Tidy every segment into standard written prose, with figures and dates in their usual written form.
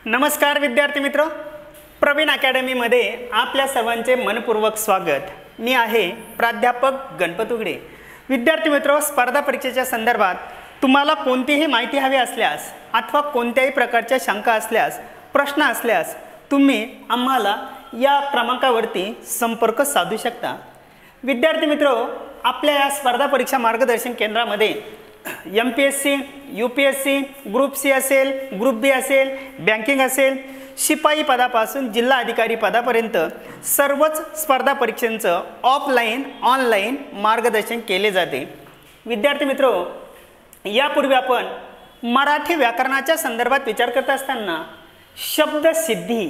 नमस्कार विद्यार्थी मित्र, प्रवीण अकॅडमीमध्ये आपल्या सर्वांचे मनपूर्वक स्वागत। मी आहे प्राध्यापक गणपत उघडे। विद्यार्थी मित्र, स्पर्धा परीक्षेच्या संदर्भात तुम्हाला कोणतीही माहिती हवी असल्यास अथवा कोणत्याही प्रकारच्या शंका असल्यास, प्रश्न असल्यास तुम्ही आम्हाला या क्रमांकावरती संपर्क साधू शकता। विद्यार्थी मित्र, आपल्या या स्पर्धा परीक्षा मार्गदर्शन केंद्रामध्ये MPSC, UPSC, ग्रुप सी असेल, ग्रुप बी असेल, बँकिंग असेल, शिपाई पदापासून जिल्हा अधिकारी पदापर्यंत सर्वच स्पर्धा परीक्षांचं ऑफलाईन ऑनलाईन मार्गदर्शन केले जाते। विद्यार्थी मित्र, यापूर्वी आपण मराठी व्याकरणाच्या संदर्भात विचार करत असताना शब्दसिद्धी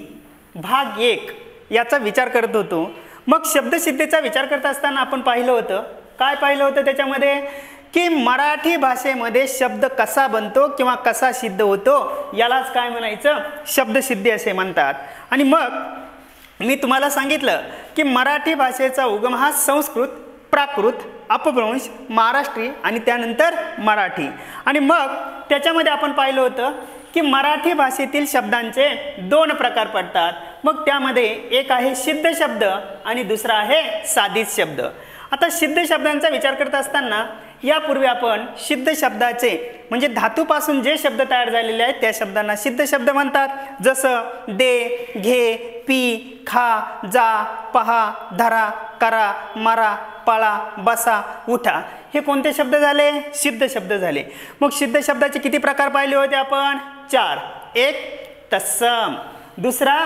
भाग 1 याचा विचार करत होतो। मग शब्दसिद्धीचा विचार करत असताना आपण पाहिलं होतं, काय पाहिलं होतं त्याच्यामध्ये, की मराठी भाषेमध्ये शब्द कसा बनतो किंवा कसा सिद्ध होतो यालाच काय म्हणायचं, शब्दसिद्धी असे म्हणतात। आणि मग मी तुम्हाला सांगितलं की मराठी भाषेचा उगम हा संस्कृत, प्राकृत, अपभ्रंश, महाराष्ट्री आणि त्यानंतर मराठी। आणि मग त्याच्यामध्ये आपण पाहिलं होतं की मराठी भाषेतील शब्दांचे 2 प्रकार पडतात। मग त्यामध्ये एक आहे सिद्ध शब्द आणि दुसरा आहे साधित शब्द। आता सिद्ध शब्दांचा विचार करत असताना यापूर्वी आपण सिद्ध शब्दाचे म्हणजे धातूपासून जे शब्द तयार झालेले आहेत त्या शब्दांना सिद्ध शब्द म्हणतात। जसं दे, घे, पी, खा, जा, पहा, धरा, करा, मारा, पळा, बसा, उठा, हे कोणते शब्द झाले, सिद्ध शब्द झाले। मग सिद्ध शब्दाचे किती प्रकार पाहिले होते आपण, 4। एक तत्सम, दुसरा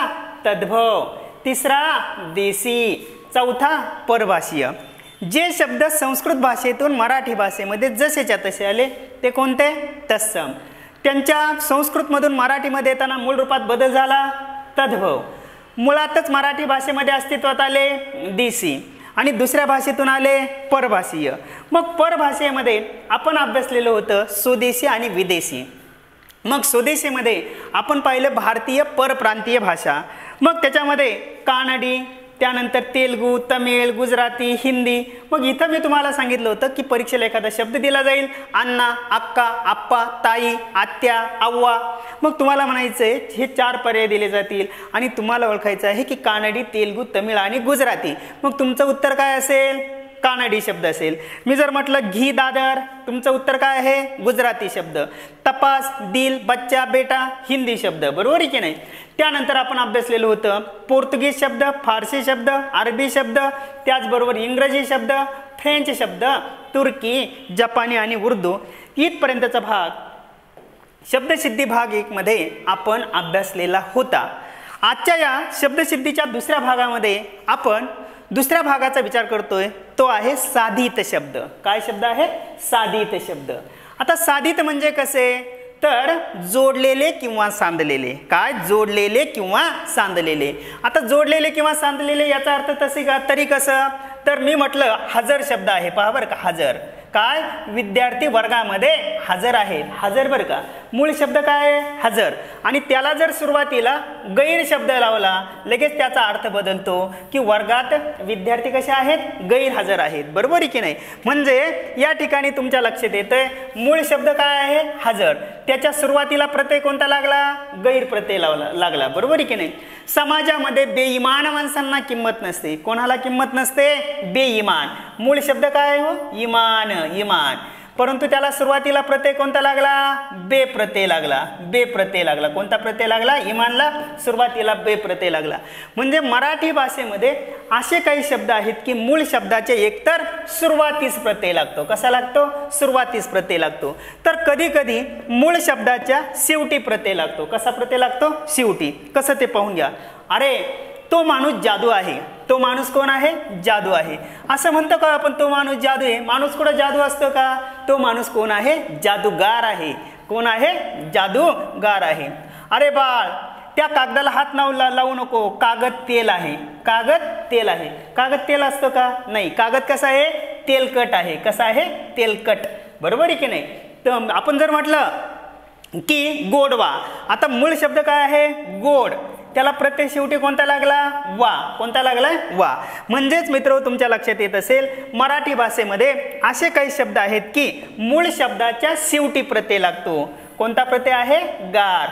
तद्भव, तिसरा देशी, चौथा परभाषीय। जे शब्द संस्कृत भाषेतून मराठी भाषेमध्ये जसेच्या तसे आले ते कोणते, तत्सम। त्यांच्या संस्कृतमधून मराठीमध्ये येताना मूळ रूपात बदल झाला, तद्भव। मुळातच मराठी भाषेमध्ये अस्तित्वात आले, देशी। आणि दुसऱ्या भाषेतून आले, परभाषीय। मग परभाषेमध्ये आपण अभ्यासलेलं होतं स्वदेशी आणि विदेशी। मग स्वदेशीमध्ये आपण पाहिलं भारतीय परप्रांतीय भाषा। मग त्याच्यामध्ये कानडी, त्यानंतर तेलुगू, तमिळ, गुजराती, हिंदी। मग इथं मी तुम्हाला सांगितलं होतं की परीक्षेला एखादा शब्द दिला जाईल, अण्णा, अक्का, आप्पा, ताई, आत्या, आव्वा। मग तुम्हाला म्हणायचं आहे हे 4 पर्याय दिले जातील आणि तुम्हाला ओळखायचं आहे की कानडी, तेलुगू, तमिळ आणि गुजराती। मग तुमचं उत्तर काय असेल, कानडी शब्द असेल। मी जर म्हटलं घी दादर, तुमचं उत्तर काय आहे, गुजराती शब्द। तपास, दिल, बच्चा, बेटा, हिंदी शब्द, बरोबर आहे की नाही। त्यानंतर आपण अभ्यासलेलं होतं पोर्तुगीज शब्द, फारसी शब्द, अरबी शब्द, त्याचबरोबर इंग्रजी शब्द, फ्रेंच शब्द, तुर्की, जपानी आणि उर्दू। इथपर्यंतचा भाग शब्दसिद्धी भाग 1 मध्ये आपण अभ्यासलेला होता। आजच्या या शब्दसिद्धीच्या दुसऱ्या भागामध्ये आपण दुसऱ्या भागाचा विचार करतोय, तो आहे साधित शब्द। काय शब्द आहे, साधित शब्द। आता साधित म्हणजे कसे, तर जोडलेले किंवा सांधलेले। काय, जोडलेले किंवा सांधलेले। आता जोडलेले किंवा सांधलेले याचा अर्थ तसे का, तरी कसं, तर मी म्हटलं हजर शब्द आहे, पहा बरं का, हजर। काय, विद्यार्थी वर्गामध्ये हजर आहेत, हजर बरं का। मूळ शब्द काय आहे, हजर। आणि त्याला जर सुरुवातीला गैर शब्द लावला लगेच त्याचा अर्थ बदलतो की वर्गात विद्यार्थी कसे आहेत, गैरहजर आहेत, बरोबर आहे की नाही। म्हणजे या ठिकाणी तुमच्या लक्षात येतंय मूळ शब्द काय आहे, हजर। त्याच्या सुरुवातीला प्रत्यय कोणता लागला, गैर प्रत्यय लागला, बरोबर आहे की नाही। समाजामध्ये बेईमान माणसांना किंमत नसते। कोणाला किंमत नसते, बेईमान। मूळ शब्द काय हो, इमान, इमान। परंतु त्याला सुरुवातीला प्रत्यय कोणता लागला, बे प्रत्यय लागला, बे प्रत्यय लागला। कोणता प्रत्यय लागला, इमानला सुरुवातीला बे प्रत्यय लागला। म्हणजे मराठी भाषेमध्ये असे काही शब्द आहेत की मूळ शब्दाचे एकतर सुरुवातीस प्रत्यय लागतो। कसा लागतो, सुरुवातीस प्रत्यय लागतो। तर कधी कधी मूळ शब्दाच्या शेवटी प्रत्यय लागतो। कसा प्रत्यय लागतो, शेवटी। कसं ते पाहून घ्या। अरे तो माणूस जादू आहे, तो माणूस कोण आहे, जादू आहे, असं म्हणतो का आपण, तो माणूस जादू आहे। माणूस कुठं जादू असतो का, तो माणूस कोण आहे, जादूगार आहे। कोण आहे, जादूगार आहे। अरे बाळ त्या कागदाला हात लावू नको, कागद तेल आहे, कागद तेल आहे। कागद तेल असतो का, नाही। कागद कसा आहे, तेलकट आहे। कसा आहे, तेलकट, बरोबर आहे की नाही। तर आपण जर म्हटलं की गोडवा, आता मूळ शब्द काय आहे, गोड। त्याला प्रत्यय शेवटी कोणता लागला, वा। कोणता लागलाय, वा। म्हणजेच मित्र तुमच्या लक्षात येत असेल मराठी भाषेमध्ये असे काही शब्द आहेत की मूळ शब्दाच्या शेवटी प्रत्यय लागतो। कोणता प्रत्यय आहे, गार,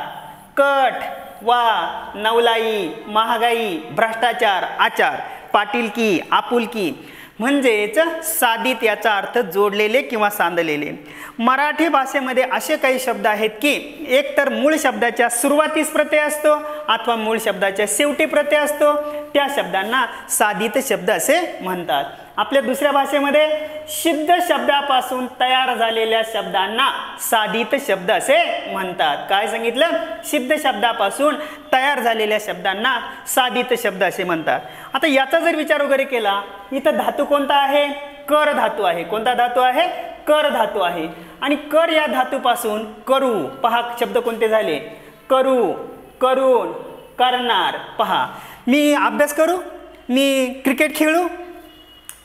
कट, वा, नवलाई, महागाई, भ्रष्टाचार, आचार, पाटीलकी, आपुलकी म्हणजेच साधित याचा अर्थ जोडलेले किंवा सांधलेले। मराठी भाषेमध्ये असे काही शब्द आहेत की एक तर मूळ शब्दाच्या सुरुवातीस प्रत्यय असतो अथवा मूळ शब्दाच्या शेवटी प्रत्यय असतो, त्या शब्दांना साधित शब्द असे म्हणतात। आपल्या दुसऱ्या भाषेमध्ये सिद्ध शब्दापासून तयार झालेल्या शब्दांना साधित शब्द असे म्हणतात। काय सांगितलं? सिद्ध शब्दापासून तयार झालेल्या शब्दांना साधित शब्द असे म्हणतात। आता याचा जर विचार वगैरे केला, इथं धातू कोणता आहे? कर धातू आहे। कोणता धातू आहे? कर धातू आहे। आणि कर या धातूपासून करू, पहा शब्द कोणते झाले? करू, करून, करणार। पहा, मी अभ्यास करू, मी क्रिकेट खेळू,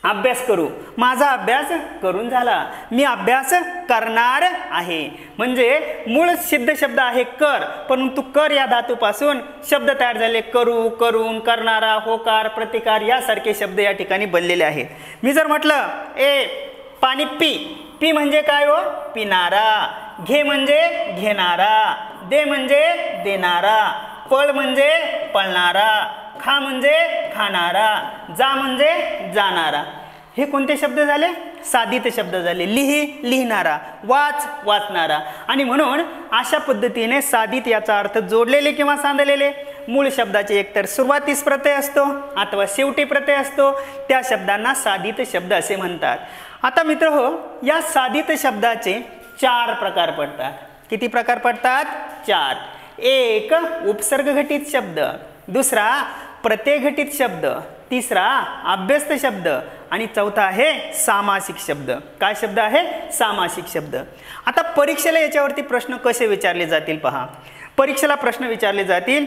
अभ्यास करू, माझा अभ्यास करून झाला, मी अभ्यास करणार आहे। म्हणजे मूळ सिद्ध शब्द आहे कर, परंतु कर या धातूपासून शब्द तयार झाले करू, करून, करणारा, होकार, प्रतिकार यासारखे शब्द या ठिकाणी बनलेले आहेत। मी जर म्हटलं ए पाणी पी, पी म्हणजे काय हो? पिणारा, घे म्हणजे घेणारा, दे म्हणजे देणारा, पळ म्हणजे पळणारा, खा म्हणजे खाणारा, जा म्हणजे जाणारा। हे कोणते शब्द झाले? साधित शब्द झाले। लिही, लिहिणारा, वाच, वाचणारा। आणि म्हणून अशा पद्धतीने साधित याचा अर्थ जोडलेले किंवा सांधलेले, मूळ शब्दाचे एकतर सुरुवातीस प्रत्यय असतो अथवा शेवटी प्रत्यय असतो, त्या शब्दांना साधित शब्द असे म्हणतात। आता मित्रहो, या साधित शब्दाचे 4 प्रकार पडतात। किती प्रकार पडतात? 4। एक उपसर्ग घटित शब्द, दुसरा प्रत्यय घटित शब्द, तिसरा अभ्यस्त शब्द आणि चौथा आहे सामासिक शब्द। काय शब्द आहे? सामासिक शब्द। आता परीक्षेला याच्यावरती प्रश्न कसे विचारले जातील पहा। परीक्षेला प्रश्न विचारले जातील,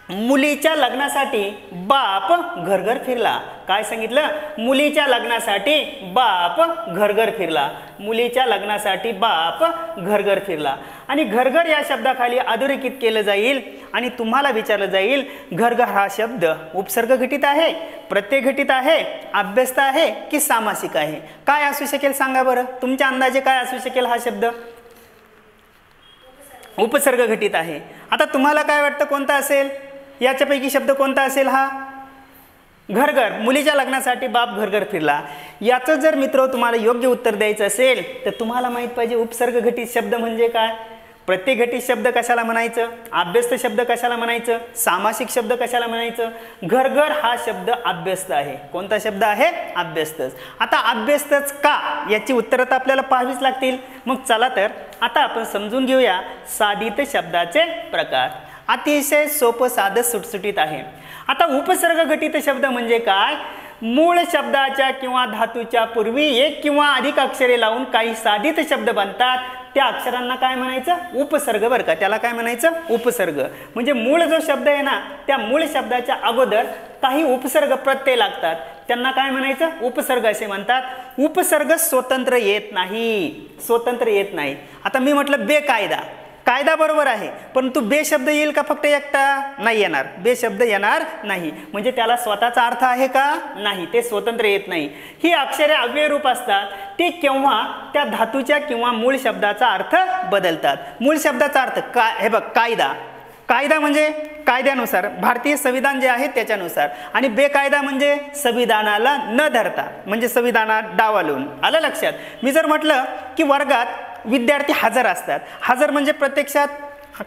मुलीच्या लग्नासाठी बाप घरघर फिरला। काय सांगितलं? मुलीच्या लग्नासाठी बाप घरघर फिरला। मुलीच्या लग्नासाठी बाप घरघर फिरला। आणि घरघर या शब्दाखाली अधोरेखित केलं जाईल आणि तुम्हाला विचारलं जाईल घरघर हा शब्द उपसर्ग घटित आहे, प्रत्यय घटित आहे, अभ्यस्त आहे की सामासिक आहे? काय असू शकेल सांगा बरं? तुमच्या अंदाजे काय असू शकेल हा शब्द? उपसर्ग घटित आहे। आता तुम्हाला काय वाटतं कोणता असेल? याच्यापैकी शब्द कोणता असेल हा? घरघर, मुलीच्या लग्नासाठी बाप घरघर फिरला। याचं जर मित्र तुम्हाला योग्य उत्तर द्यायचं असेल तर तुम्हाला माहित पाहिजे उपसर्ग घटित शब्द म्हणजे काय, प्रत्यय घटित शब्द कशाला म्हणायचं, अभ्यस्त शब्द कशाला म्हणायचं, सामासिक शब्द कशाला म्हणायचं। घरघर हा शब्द अभ्यस्त आहे। कोणता शब्द आहे? अभ्यस्तच। आता अभ्यस्तच का, याची उत्तरं तर आपल्याला पाहावीच लागतील। मग चला तर आता आपण समजून घेऊया साधित शब्दाचे प्रकार। अतिशय सोपं, साधं, सुटसुटीत आहे। आता उपसर्ग घटित शब्द म्हणजे काय? मूळ शब्दाच्या किंवा धातूच्या पूर्वी एक किंवा अधिक अक्षरे लावून काही साधित शब्द बनतात, त्या अक्षरांना काय म्हणायचं? उपसर्ग बरं का। त्याला काय म्हणायचं? उपसर्ग। म्हणजे मूळ जो शब्द आहे ना, त्या मूळ शब्दाच्या अगोदर काही उपसर्ग प्रत्यय लागतात, त्यांना काय म्हणायचं? उपसर्ग असे म्हणतात। उपसर्ग स्वतंत्र येत नाही, स्वतंत्र येत नाही। आता मी म्हटलं बेकायदा, कायदा बरोबर आहे, परंतु बे शब्द येईल का फक्त एकटा? नाही येणार, बे शब्द येणार नाही। म्हणजे त्याला स्वतःचा अर्थ आहे का? नाही, ते स्वतंत्र येत नाही। ही अक्षरे अव्यय रूप असतात, ते केव्हा त्या धातूच्या किंवा मूळ शब्दाचा अर्थ बदलतात। मूळ शब्दाचा अर्थ काय? हे बघ, कायदा, कायदा म्हणजे कायद्यानुसार, भारतीय संविधान जे आहे त्याच्यानुसार। आणि बेकायदा म्हणजे संविधानाला न धरता, म्हणजे संविधानात डावलून। आलं लक्षात? मी जर म्हटलं की वर्गात विद्यार्थी हजर असतात, हजर म्हणजे प्रत्यक्षात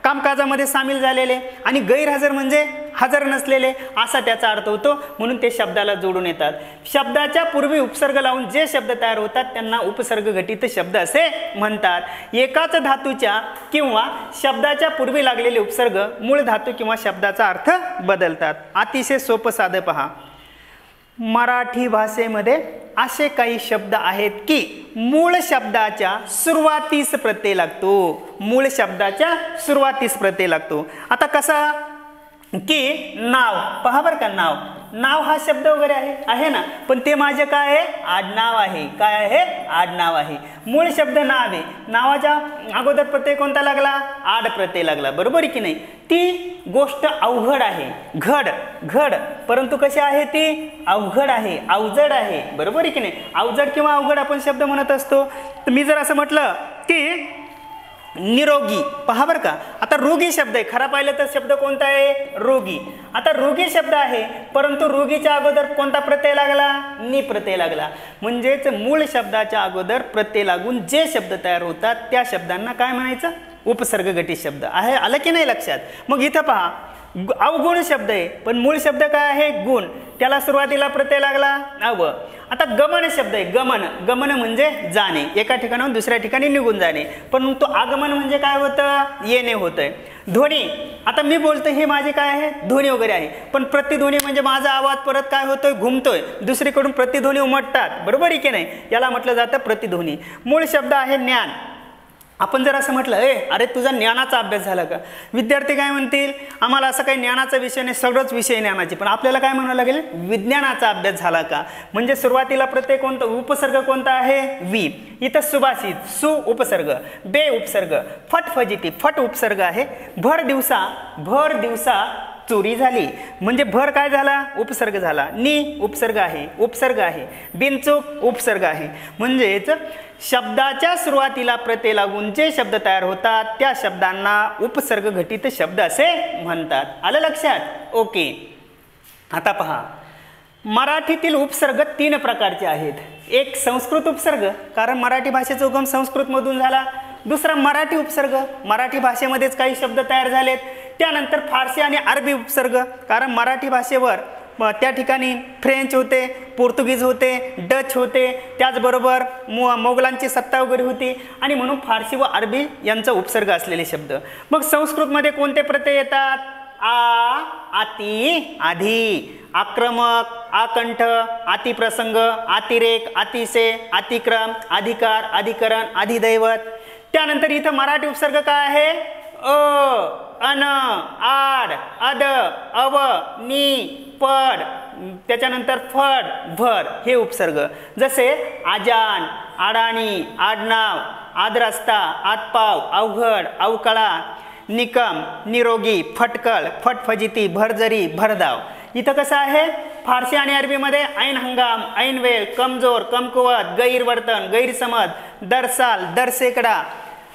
कामकाजामध्ये सामील झालेले, आणि गैरहजर म्हणजे हजर नसलेले, असा त्याचा अर्थ होतो। म्हणून ते शब्दाला जोडून येतात। शब्दाच्या पूर्वी उपसर्ग लावून जे शब्द तयार होतात त्यांना उपसर्ग घटित शब्द असे म्हणतात। एकाच धातूच्या किंवा शब्दाच्या पूर्वी लागलेले उपसर्ग मूळ धातू किंवा शब्दाचा अर्थ बदलतात। अतिशय सोपं साधं पहा। मराठी भाषेमध्ये असे काही शब्द आहेत की मूळ शब्दाच्या सुरुवातीस प्रत्यय लागतो, मूळ शब्दाच्या सुरुवातीस प्रत्यय लागतो। आता कसा की नाव, पहा बरं का, नाव, नाव हा शब्द वगैरे आहे ना, पण ते माझे काय आहे? आडनाव आहे। काय आहे? आडनाव आहे। मूळ शब्द नाव आहे, नावाच्या अगोदर प्रत्यय कोणता लागला? आड प्रत्यय लागला, बरोबर आहे की नाही? ती गोष्ट अवघड आहे, घड, घड, परंतु कशी आहे ती? अवघड आहे, अवजड आहे, बरोबर आहे की नाही? अवजड किंवा अवघड आपण शब्द म्हणत असतो। तर मी जर असं म्हटलं की निरोगी, पहा बरं का. आता रोगी शब्द आहे, खरा पाहिलं तर शब्द कोणता आहे, रोगी. आता रोगी शब्द आहे, परंतु रोगीच्या अगोदर कोणता प्रत्यय लागला, नि प्रत्यय लागला. म्हणजेच मूळ शब्दाच्या अगोदर प्रत्यय लागून जे शब्द तयार होतात त्या शब्दांना काय म्हणायचं, उपसर्ग घटित शब्द आहे. आलं की नाही लक्षात. मग इथं पहा अवगुण शब्द आहे, पण मूळ शब्द काय आहे, गुण. त्याला सुरुवातीला प्रत्यय लागला अव. आता गमन शब्द आहे, गमन. गमन म्हणजे जाणे, एका ठिकाणाहून दुसऱ्या ठिकाणी निघून जाणे. परंतु आगमन म्हणजे काय होतं, येणे होतंय. ध्वनी, आता मी बोलतोय हे माझे काय आहे, ध्वनी वगैरे आहे. पण प्रतिध्वनी म्हणजे माझा आवाज परत काय होतोय, घुमतोय, दुसरीकडून प्रतिध्वनी उमटतात, बरोबर आहे की नाही. याला म्हटलं जातं प्रतिध्वनी. मूळ शब्द आहे ज्ञान. आपण जर असं म्हटलं अरे तुझा ज्ञानाचा अभ्यास झाला का, विद्यार्थी काय म्हणतील, आम्हाला असं काही ज्ञानाचा विषय नाही, सगळंच विषय ज्ञानाचे. पण आपल्याला काय म्हणावं लागेल, विज्ञानाचा अभ्यास झाला का. म्हणजे सुरुवातीला प्रत्यय कोणता, उपसर्ग कोणता आहे, वी. इथं सुभाषित, सु उपसर्ग, बे उपसर्ग, फट फजिती, फट उपसर्ग आहे. भर दिवसा चोरी झाली, म्हणजे भर काय झाला, उपसर्ग झाला. नि उपसर्ग आहे, बिनचूक उपसर्ग आहे. म्हणजेच शब्दाच्या सुरुवातीला प्रत्यय लागून जे शब्द तयार होतात त्या शब्दांना उपसर्ग घटित शब्द असे म्हणतात. आलं लक्षात, ओके. आता पहा, मराठीतील उपसर्ग 3 प्रकारचे आहेत. एक संस्कृत उपसर्ग, कारण मराठी भाषेचा उगम संस्कृतमधून झाला. दुसरा मराठी उपसर्ग, मराठी भाषेमध्येच काही शब्द तयार झालेत. त्यानंतर फारसी आणि अरबी उपसर्ग, कारण मराठी भाषेवर त्या ठिकाणी फ्रेंच होते, पोर्तुगीज होते, डच होते, त्याचबरोबर मोगलांची सत्ता वगैरे होती, आणि म्हणून फारसी व अरबी यांचा उपसर्ग असलेले शब्द. मग संस्कृतमध्ये कोणते प्रत्यय येतात, आ, आती, आधी, आक्रमक, आकंठ, अतिप्रसंग, अतिरेक, अतिशय, अतिक्रम, अधिकार, अधिकरण, अधिदैवत. त्यानंतर इथं मराठी उपसर्ग काय आहे, अन, आड, अद, अव, नि, पड, त्याच्यानंतर फड, भर हे उपसर्ग. जसे आजान, आडाणी, आडनाव, आदरस्ता, आतपाव, अवघड, अवकळा, निकम, निरोगी, फटकळ, फटफजिती, भरजरी, भरधाव. इथं कसं आहे, फारसी आणि अरबीमध्ये ऐन हंगाम, ऐन वेळ, कमजोर, कमकुवत, गैरवर्तन, गैरसमज, दरसाल, दरसेकडा,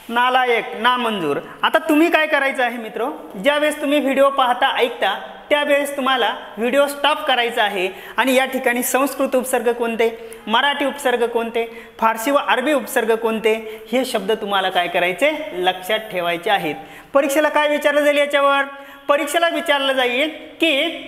नालायक, नामंजूर. आता तुम्ही काय करायचं आहे मित्र, ज्यावेळेस तुम्ही व्हिडिओ पाहता ऐकता त्यावेळेस तुम्हाला व्हिडिओ स्टॉप करायचा आहे आणि या ठिकाणी संस्कृत उपसर्ग कोणते, मराठी उपसर्ग कोणते, फारसी व अरबी उपसर्ग कोणते हे शब्द तुम्हाला काय करायचे, लक्षात ठेवायचे आहेत. परीक्षेला काय विचारलं जाईल याच्यावर, परीक्षेला विचारलं जाईल की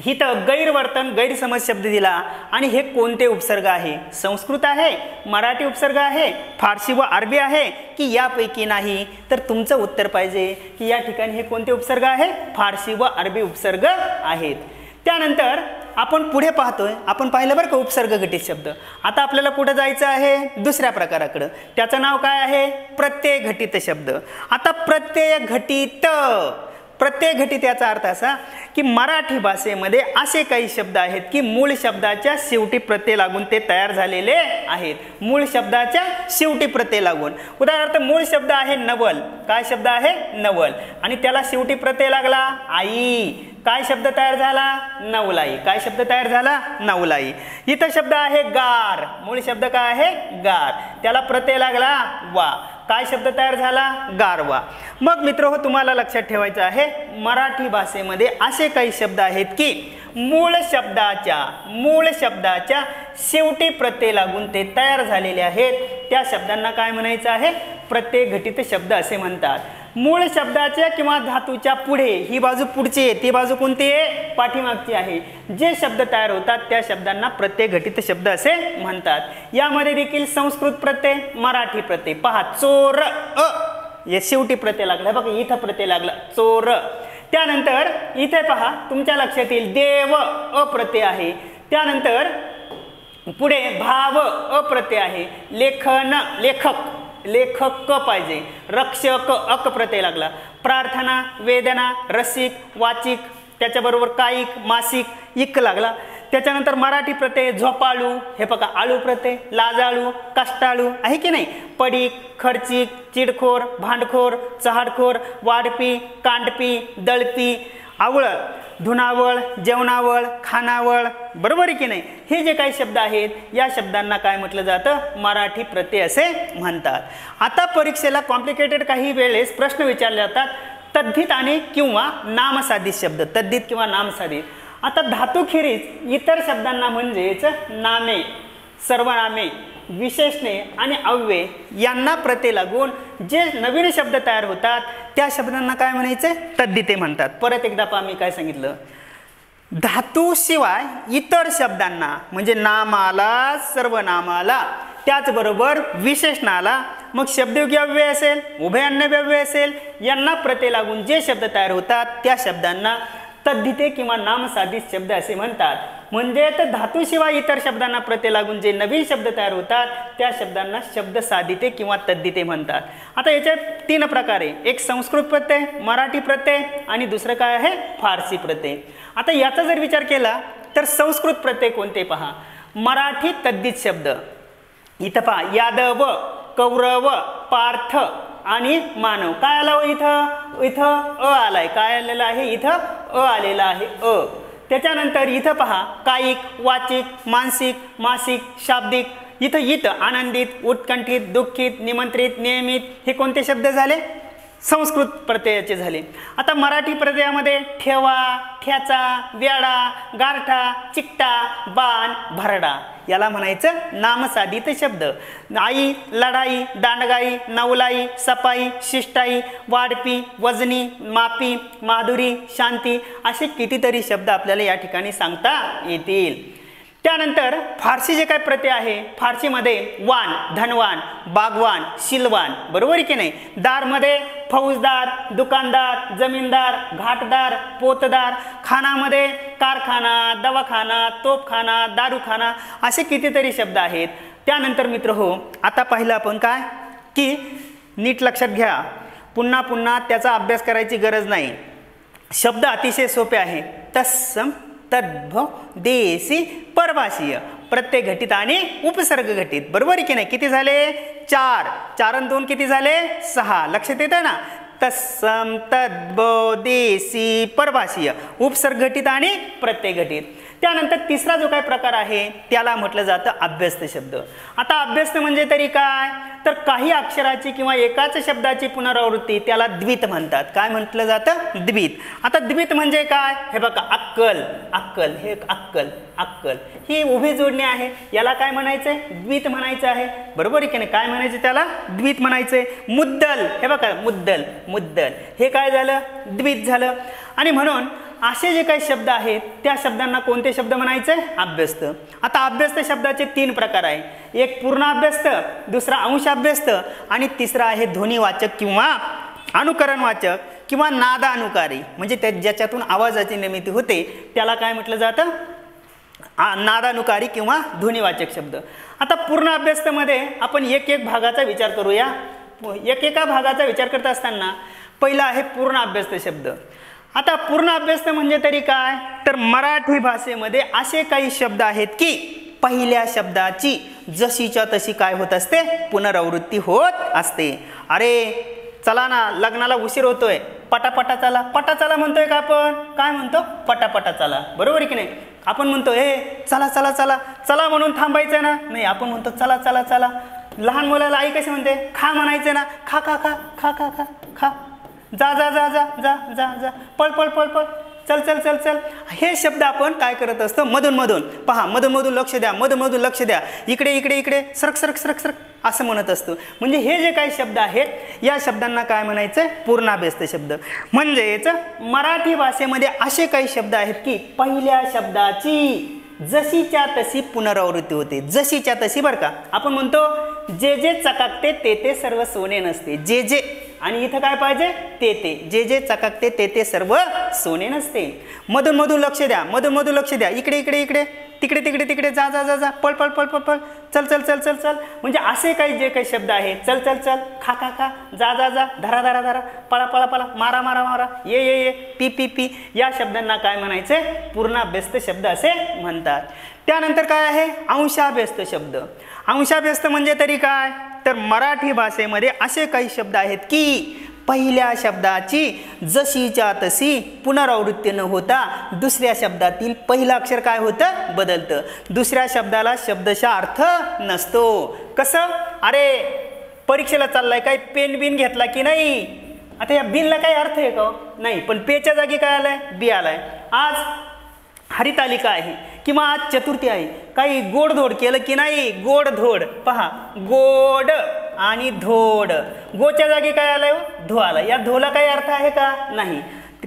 इथं गैरवर्तन, गैरसमज शब्द दिला आणि हे कोणते उपसर्ग आहे, संस्कृत आहे, मराठी उपसर्ग आहे, फारसी व अरबी आहे की यापैकी नाही. तर तुमचं उत्तर पाहिजे की या ठिकाणी हे कोणते उपसर्ग आहे, फारसी व अरबी उपसर्ग आहेत. त्यानंतर आपण पुढे पाहतोय, आपण पाहिलं बरं का उपसर्ग घटित शब्द. आता आपल्याला पुढे जायचं आहे दुसऱ्या प्रकाराकडं, त्याचं नाव काय आहे, प्रत्यय घटित शब्द. आता प्रत्यय घटित, प्रत्यय घटित याचा अर्थ असा की मराठी भाषेमध्ये असे काही शब्द आहेत की मूळ शब्दाच्या शेवटी प्रत्यय लागून ते तयार झालेले आहेत. मूळ शब्दाच्या शेवटी प्रत्यय लागून, उदाहरणार्थ मूळ शब्द आहे नवल, काय शब्द आहे नवल, आणि त्याला शेवटी प्रत्यय लागला आई, काय शब्द तयार झाला, नवलाई, काय शब्द तयार झाला, नवलाई. इथं शब्द आहे गार, मूळ शब्द काय आहे गार, त्याला प्रत्यय लागला वा, काय शब्द तयार झाला, गारवा. मग मित्रहो तुम्हाला लक्षात ठेवायचं आहे मराठी भाषेमध्ये असे काही शब्द आहेत की मूळ शब्दाच्या शेवटी प्रत्यय लागून ते तयार झालेले आहेत. त्या शब्दांना काय म्हणायचं आहे, प्रत्यय घटित शब्द असे म्हणतात. मूळ शब्दाच्या किंवा धातूच्या पुढे, ही बाजू पुढची आहे, ती बाजू कोणती आहे, पाठीमागची आहे, जे शब्द तयार होतात त्या शब्दांना प्रत्यय घटित शब्द असे म्हणतात. यामध्ये देखील संस्कृत प्रत्यय, मराठी प्रत्यय. पहा चोर, या शेवटी प्रत्यय लागला, बघा इथं प्रत्यय लागला चोर. त्यानंतर इथे पहा तुमच्या लक्षात येईल देव, अप्रत्यय आहे. त्यानंतर पुढे भाव, अप्रत्यय आहे. लेखन, लेखक पाहिजे. रक्षक, अक प्रत्यय लागला. प्रार्थना, वेदना, रसिक, वाचिक, त्याच्याबरोबर कायिक, मासिक, इक लागला. त्याच्यानंतर मराठी प्रत्यय झोपाळू, हे बघा आळू प्रत्यय, लाजाळू, कष्टाळू आहे की नाही. पडीक, खर्चिक, चिडखोर, भांडखोर, चहाडखोर, वाढपी, कांडपी, दळपी, आवळत, धुनावळ, जेवणावळ, खानावळ, बरोबर आहे की नाही? हे जे काही शब्द आहेत या शब्दांना काय म्हटलं जातं? मराठी प्रत्यय असे म्हणतात. आता परीक्षेला कॉम्प्लिकेटेड काही वेळेस प्रश्न विचारले जातात तद्धित आणि किंवा नामसाधित शब्द, तद्धित किंवा नामसाधित. आता धातुखेरीज इतर शब्दांना म्हणजेच नामे, सर्वनामे, विशेषणे आणि अव्यय यांना प्रत्यय लागून जे नवीन शब्द तयार होतात त्या शब्दांना काय म्हणायचे? तद्धिते म्हणतात. परत एकदा पहा मी काय सांगितलं. धातूशिवाय इतर शब्दांना म्हणजे नामाला, सर्वनामाला, त्याचबरोबर विशेषणाला, मग शब्दयोगी अव्यय असेल, उभयान्य व्यव्यय असेल, यांना प्रत्यय लागून जे शब्द तयार होतात त्या शब्दांना तद्धिते किंवा नामसाधित शब्द असे म्हणतात. म्हणजे तर धातूशिवाय इतर शब्दांना प्रत्यय लागून जे नवीन शब्द तयार होतात त्या शब्दांना शब्द साधिते किंवा तद्धिते म्हणतात. आता याचे 3 प्रकार आहे. एक संस्कृत प्रत्यय, मराठी प्रत्यय आणि दुसरं काय आहे? फारसी प्रत्यय. आता याचा जर विचार केला तर संस्कृत प्रत्यय कोणते पहा. मराठी तद्धित शब्द इथं पहा, यादव, कौरव, पार्थ आणि मानव. काय आलं इथं? इथं अ आलाय. काय आलेलं आहे? इथं अ आलेला आहे, अ. त्याच्यानंतर इथं पहा, कायिक, वाचिक, मानसिक, मासिक, शाब्दिक. इथं इथं आनंदित, उत्कंठित, दुःखित, निमंत्रित, नियमित हे कोणते शब्द झाले? संस्कृत प्रत्ययाचे झाले. आता मराठी प्रत्ययामध्ये ठेवा, ठ्याचा, व्याडा, गारठा, चिकटा, बाण, भरडा याला म्हणायचं नामसाधित शब्द. आई, लढाई, दांडगाई, नवलाई, सपाई, शिष्टाई, वाढपी, वजनी, मापी, माधुरी, शांती असे कितीतरी शब्द आपल्याला या ठिकाणी सांगता येतील. त्यानंतर फारसी जे काही प्रत्यय आहे फारसीमध्ये वान, धनवान, बागवान, शिलवान, बरोबर आहे की नाही? दारमध्ये फौजदार, दुकानदार, जमीनदार, घाटदार, पोतदार. खानामध्ये कारखाना, दवाखाना, तोपखाना, दारूखाना असे कितीतरी शब्द आहेत. त्यानंतर मित्र हो, आता पाहिलं आपण काय की नीट लक्षात घ्या, पुन्हा पुन्हा त्याचा अभ्यास करायची गरज नाही. शब्द अतिशय सोपे आहे. तत्सम, तद्भव, देशी, परभाषीय, प्रत्यय घटित आणि उपसर्ग घटित, बरोबर आहे की नाही? किती झाले? 4. 4 आणि 2 किती झाले? 6. लक्षात येतं ना? तत्सम, तद्भव, देशी, परभाषीय, उपसर्ग घटित आणि प्रत्यय घटित. त्यानंतर तिसरा जो काही प्रकार आहे त्याला म्हटलं जातं अभ्यस्त शब्द. आता अभ्यस्त म्हणजे तरी काय? तर काही अक्षराची किंवा एकाच शब्दाची पुनरावृत्ती त्याला द्वित म्हणतात. काय म्हटलं जातं? द्वित. आता द्वित म्हणजे काय? हे बघा, अक्कल, अक्कल, हे अक्कल, अक्कल ही उभी जोडणी आहे, याला काय म्हणायचंय? द्वित म्हणायचं आहे, बरोबर आहे की नाही? काय म्हणायचं त्याला? द्वित म्हणायचंय. मुद्दल, हे बघा, मुद्दल, मुद्दल हे काय झालं? द्वित झालं. आणि म्हणून असे जे काही शब्द आहेत त्या शब्दांना कोणते शब्द म्हणायचे? अभ्यस्त. आता अभ्यस्त शब्दाचे 3 प्रकार आहे. एक पूर्ण अभ्यस्त, दुसरा अंश अभ्यस्त आणि तिसरा आहे ध्वनिवाचक किंवा अनुकरणवाचक किंवा नादानुकारी, म्हणजे त्या ज्याच्यातून आवाजाची निर्मिती होते त्याला काय म्हटलं जातं? नादानुकारी किंवा ध्वनिवाचक शब्द. आता पूर्ण अभ्यस्तमध्ये आपण एक भागाचा विचार करूया. एकेका भागाचा विचार करत असताना पहिला आहे पूर्ण अभ्यस्त शब्द. आता पूर्ण अभ्यस्त म्हणजे तरी काय? तर मराठी भाषेमध्ये असे काही शब्द आहेत की पहिल्या शब्दाची जशीच्या तशी काय होत असते? पुनरावृत्ती होत असते. अरे चला ना, लग्नाला उशीर होतोय, पटापटा चला. पटा चला म्हणतोय का आपण? काय म्हणतो? पटापटा चला, बरोबर आहे की नाही? आपण म्हणतो हे चला चला चला, चला म्हणून थांबायचं ना? नाही, आपण म्हणतो चला चला चला. लहान मुलाला आई कशी म्हणते? खा म्हणायचं ना? खा खा खा खा खा खा खा. जा जा जा जा जा जा जा, पळ पळ पळ पळ, चल चल चल चल. हे शब्द आपण काय करत असतो? मधून मधून पहा, मधून मधून लक्ष द्या, मधून मधून लक्ष द्या, इकडे इकडे इकडे, सरक सरक सरक सरक असं म्हणत असतो. म्हणजे हे जे काही शब्द आहेत या शब्दांना काय म्हणायचं? पूर्णाभ्यस्त शब्द. म्हणजेच मराठी भाषेमध्ये असे काही शब्द आहेत की पहिल्या शब्दाची जशीच्या तशी पुनरावृत्ती होते. जशीच्या तशी, बरं का? आपण म्हणतो जे जे चकाकते ते ते सर्व सोने नसते. जे जे, आणि इथं काय पाहिजे? ते ते. जे जे चकाकते ते ते सर्व सोने नसते. मधून मधून लक्ष द्या, मधून मधून लक्ष द्या, इकडे इकडे इकडे, तिकडे तिकडे तिकडे, जा जा जा जा, पळ पळ पळ पळ पळ, चल चल चल चल चल. म्हणजे असे काही जे काही शब्द आहेत, चल चल चल, खा खा खा, जा जा जा, धरा धरा धरा, पळा पळा पळा, मारा मारा मारा, ये ये ये, पी पी पी, या शब्दांना काय म्हणायचे? पूर्णाभ्यस्त शब्द असे म्हणतात. त्यानंतर काय आहे? अंशाभ्यस्त शब्द. अंशाभ्यस्त म्हणजे तरी काय? तर मराठी भाषेमध्ये असे काही शब्द आहेत की पहिल्या शब्दाची जशीच्या तशी पुनरावृत्ती न होता दुसऱ्या शब्दातील पहिलं अक्षर काय होतं बदलतं. दुसऱ्या शब्दाला शब्दशः अर्थ नसतो. कसं? अरे परीक्षेला चाललाय काय पेन बिन घेतला की नाही? आता या बिनला काही अर्थ आहे का? नाही. पण पेच्या जागी काय आलाय? बी आलाय. आज हरितालिका आहे किंवा आज चतुर्थी आहे, काही गोडधोड केलं की नाही? गोडधोड. पहा, गोड आणि धोड, गोच्या जागी काय आलंय? धो आला. या धोला काही अर्थ आहे का? नाही.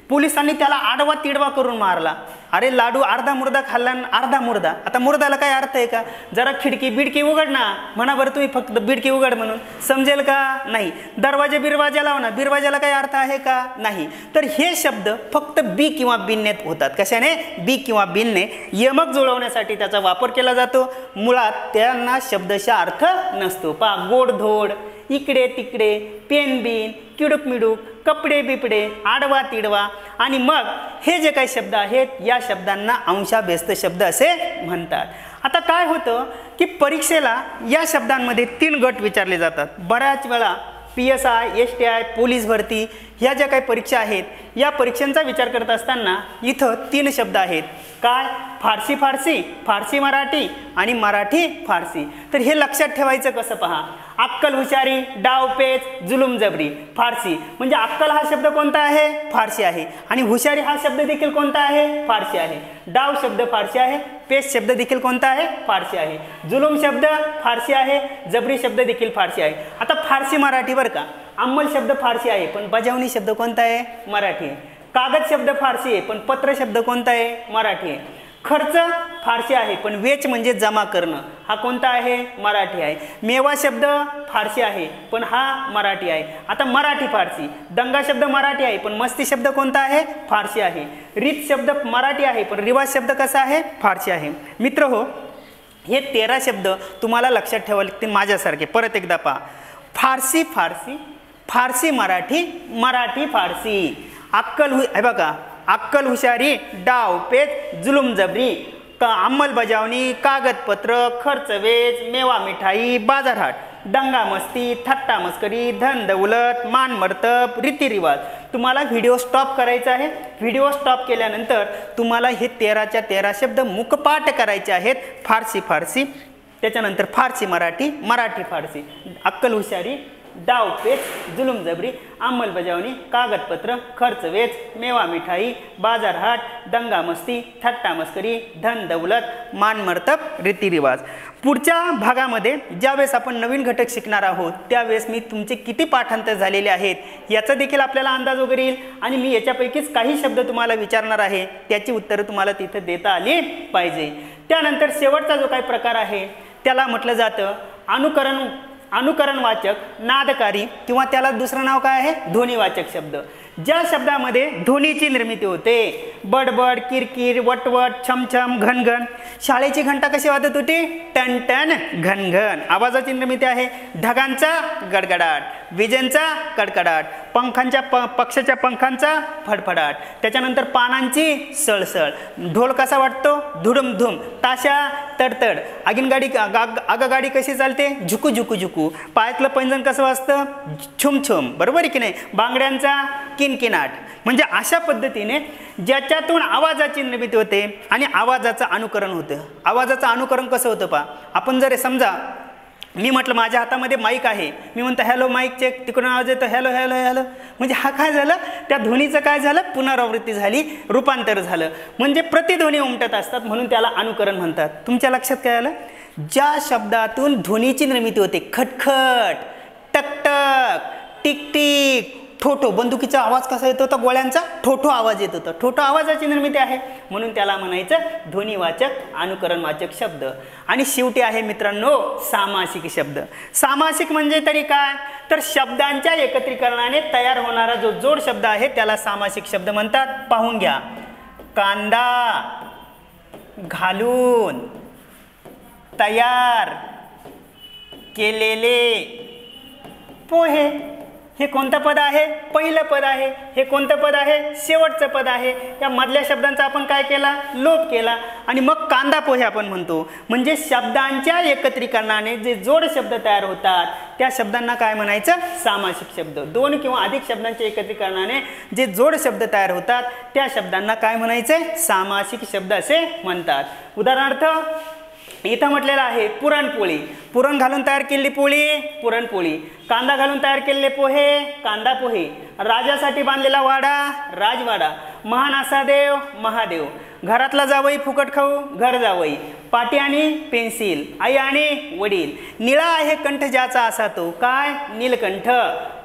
पोलिसांनी त्याला आडवा तिडवा करून मारला. अरे लाडू अर्धा मुर्दा खाल्ला, अर्धा मुर्दा. आता मुर्दाला काय अर्थ आहे का? जरा खिडकी बिडकी उघड ना, म्हणा बरं तुम्ही फक्त बिडकी उघड म्हणून, समजेल का? नाही. दरवाजे बिरवाजा लाव ना, बिरवाजाला काही अर्थ आहे का? नाही. तर हे शब्द फक्त बी किंवा बिनने होतात. कशाने? बी किंवा बिनने. यमक जुळवण्यासाठी त्याचा वापर केला जातो. मुळात त्यांना शब्दशः अर्थ नसतो. पहा, गोडधोड, इकडे तिकडे, पेन बिन, किडूक मिडूक, कपडे बिपडे, आडवा तिडवा. आणि मग हे जे काही शब्द आहेत या शब्दांना अंशाभ्यस्त शब्द असे म्हणतात. आता काय होतं की परीक्षेला या शब्दांमध्ये 3 गट विचारले जातात. बऱ्याच वेळा PSI, STI, पोलीस भरती ह्या ज्या काही परीक्षा आहेत या परीक्षांचा विचार करत असताना इथं 3 शब्द आहेत. काय? फारसी फारसी, फारसी मराठी आणि मराठी फारसी. तर हे लक्षात ठेवायचं कसं? पहा, अक्कल हुशारी, डावपेच, जुलूम जबरी. फारसी म्हणजे अक्कल हा शब्द कोणता आहे? फारसी आहे. आणि हुशारी हा शब्द देखील कोणता आहे? फारसी आहे. डाव शब्द फारसी आहे. पेच शब्द देखील कोणता आहे? फारसी आहे. जुलूम शब्द फारसी आहे. जबरी शब्द देखील फारसी आहे. आता फारसी मराठी बरं का, अंमल शब्द फारसी आहे पण बजावणी शब्द कोणता आहे? मराठी आहे. कागद शब्द फारसी आहे पण पत्र शब्द कोणता आहे? मराठी आहे. खर्च फारसी आहे पण वेच म्हणजे जमा करणं हा कोणता आहे? मराठी आहे. मेवा शब्द फारसी आहे पण हा मराठी आहे. आता मराठी फारसी. दंगा शब्द मराठी आहे पण मस्ती शब्द कोणता आहे? फारसी आहे. रीत शब्द मराठी आहे पण रिवाज शब्द कसा आहे? फारसी आहे. मित्र हो, हे 13 शब्द तुम्हाला लक्षात ठेवावे लागतील माझ्यासारखे. परत एकदा पहा, फारसी फारसी, फारसी मराठी, मराठी फारसी. अक्कल हे बघा, अक्कल हुशारी, डाव पेच, जुलूम जबरी, अंमलबजावणी, कागदपत्र, खर्च वेच, मेवा मिठाई, बाजारहाट, दंगा मस्ती, थट्टा मस्करी, धन दौलत, मान मर्तब, रीतिरिवाज. तुम्हाला व्हिडिओ स्टॉप करायचा आहे. व्हिडिओ स्टॉप केल्यानंतर तुम्हाला हे 13च्या 13 शब्द मुखपाठ करायचे आहेत. फारसी फारसी, त्याच्यानंतर फारसी मराठी, मराठी फारसी, अक्कल हुशारी, डाव पेच, जुलूम जबरी, अंमलबजावणी, कागदपत्र, खर्च वेच, मेवा मिठाई, बाजारहाट, दंगा मस्ती, थट्टा मस्करी, धन दौलत, मान मर्तब, रीतिरिवाज. पुढच्या भागामध्ये ज्यावेळेस आपण नवीन घटक शिकणार आहोत त्यावेळेस मी तुमचे किती पाठांतर झालेले आहेत याचा देखील आपल्याला अंदाज वगैरे येईल. आणि मी याच्यापैकीच काही शब्द तुम्हाला विचारणार आहे, त्याची उत्तरं तुम्हाला तिथं देता आली पाहिजे. त्यानंतर शेवटचा जो काही प्रकार आहे त्याला म्हटलं जातं अनुकरणवाचक, नादकारी किंवा त्याला दुसरं नाव काय आहे? ध्वनिवाचक शब्द. ज्या शब्दामध्ये ध्वनीची निर्मिती होते. बडबड, किरकिर, वटवट, छमछम, घनघन. शाळेची घंटा कशी वाजत होती? टनटन, घनघन. आवाजाची निर्मिती आहे. ढगांचा गडगडाट, विजेंचा कडकडाट, पक्षाच्या पंखांचा फडफडाट, त्याच्यानंतर पानांची सळसळ. ढोल कसा वाटतो? धुडुमधुम. ताशा तडतड. आगगाडी कशी चालते? झुकू झुकू झुकू. पायातलं पैंजण कसं वाजतं? छुम छुम. बरोबर आहे की नाही? बांगड्यांचा किनकिनाट. म्हणजे अशा पद्धतीने ज्याच्यातून आवाजाची निर्मिती होते आणि आवाजाचं अनुकरण होतं. आवाजाचं अनुकरण कसं होतं पहा, आपण जर समजा मी म्हटलं माझ्या हातामध्ये माईक आहे, मी म्हणतो हॅलो माईक चेक, तिकडून आवाज येतो हॅलो हॅलो हॅलो. म्हणजे हा काय झालं? त्या ध्वनीचं काय झालं? पुनरावृत्ती झाली, रूपांतर झालं. म्हणजे प्रतिध्वनी उमटत असतात म्हणून त्याला अनुकरण म्हणतात. तुमच्या लक्षात काय आलं? ज्या शब्दातून ध्वनीची निर्मिती होते, खटखट, टकटक, टिकटिक, ठोठो. बंदुकीचा आवाज कसा येत होता? गोळ्यांचा ठोठो आवाज येत होता. ठोठो आवाजाची निर्मिती आहे म्हणून त्याला म्हणायचं ध्वनिवाचक, अनुकरणवाचक शब्द. आणि शेवटी आहे मित्रांनो सामासिक शब्द. सामासिक म्हणजे तरी काय? तर शब्दांच्या एकत्रीकरणाने तयार होणारा जो जोड शब्द आहे त्याला सामासिक शब्द म्हणतात. पाहून घ्या, कांदा, घालून, तयार, केलेले, पोहे. हे कोणतं पद आहे? पहिलं पद आहे. हे कोणतं पद आहे? शेवटचं पद आहे. या मधल्या शब्दांचा आपण काय केला? लोप केला. आणि मग कांदा पोहे आपण म्हणतो. म्हणजे शब्दांच्या एकत्रीकरणाने जे जोड शब्द तयार होतात त्या शब्दांना काय म्हणायचं? सामासिक शब्द. दोन किंवा अधिक शब्दांच्या एकत्रीकरणाने जे जोड शब्द तयार होतात त्या शब्दांना काय म्हणायचे? सामासिक शब्द असे म्हणतात. उदाहरणार्थ इथं म्हटलेलं आहे पुरणपोळी. पुरण घालून तयार केलेली पोळी पुरणपोळी. कांदा घालून तयार केलेले पोहे कांदा पोहे. राजासाठी बांधलेला वाडा राजवाडा. महान असा देव महादेव. घरातला जावई फुकट खाऊ घर जावई. पाटी आणि पेन्सिल. आई आणि वडील. निळा आहे कंठ ज्याचा असा तो काय? नीलकंठ.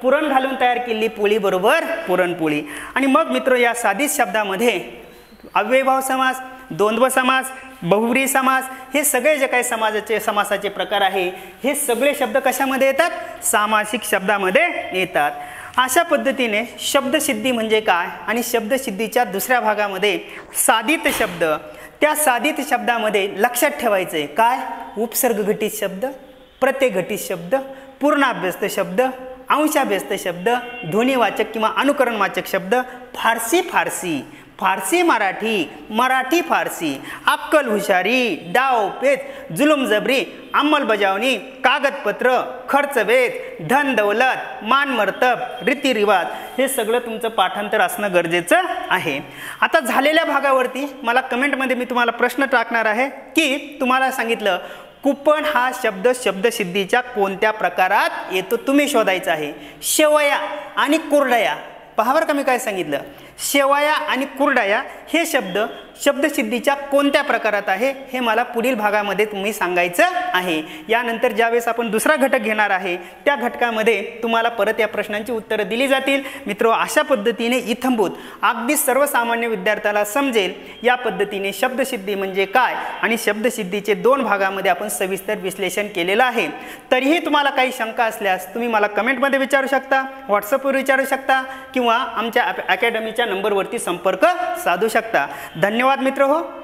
पुरण घालून तयार केलेली पोळी बरोबर पुरणपोळी. आणि मग मित्र या साधित शब्दामध्ये अव्ययभाव समास, द्वंद्व समास, बहुव्रीही समास हे सगळे जे काही समासाचे प्रकार आहे हे सगळे शब्द कशामध्ये येतात? सामासिक शब्दामध्ये येतात. अशा पद्धतीने शब्दसिद्धी म्हणजे काय आणि शब्दसिद्धीच्या दुसऱ्या भागामध्ये साधित शब्द. त्या साधित शब्दामध्ये लक्षात ठेवायचे काय? उपसर्ग घटित शब्द, प्रत्यय घटित शब्द, पूर्णाभ्यस्त शब्द, अंशाभ्यस्त शब्द, ध्वनिवाचक किंवा अनुकरणवाचक शब्द, फारसी फारसी, फारसी मराठी, मराठी फारसी, अक्कल हुशारी, डाव पेच, जुलुमजबरी, अंमलबजावणी, कागदपत्र, खर्चवेध, धन दौलत, मानमर्तब, रीतिरिवाज हे सगळं तुमचं पाठांतर असणं गरजेचं आहे. आता झालेल्या भागावरती मला कमेंटमध्ये मी तुम्हाला प्रश्न टाकणार आहे की तुम्हाला सांगितलं कुपन हा शब्द शब्दसिद्धीच्या कोणत्या प्रकारात येतो तुम्ही शोधायचं आहे. शेवया आणि कुरडया. पहा बरं का मी काय सांगितलं. शेवया आणि कुरडया हे शब्द शब्दसिद्धीच्या कोणत्या प्रकारात आहे हे मला पुढील भागामध्ये तुम्ही सांगायचं आहे. यानंतर ज्यावेळेस आपण दुसरा घटक घेणार आहे त्या घटकामध्ये तुम्हाला परत या प्रश्नांची उत्तरं दिली जातील. मित्र अशा पद्धतीने इत्थंभूत अगदी सर्वसामान्य विद्यार्थ्याला समजेल या पद्धतीने शब्दसिद्धी म्हणजे काय आणि शब्दसिद्धीचे दोन भागामध्ये आपण सविस्तर विश्लेषण केलेलं आहे. तरीही तुम्हाला काही शंका असल्यास तुम्ही मला कमेंटमध्ये विचारू शकता, व्हॉट्सअपवर विचारू शकता किंवा आमच्या अकॅडमीच्या नंबरवरती संपर्क साधू शकता. धन्यवाद मित्र हो.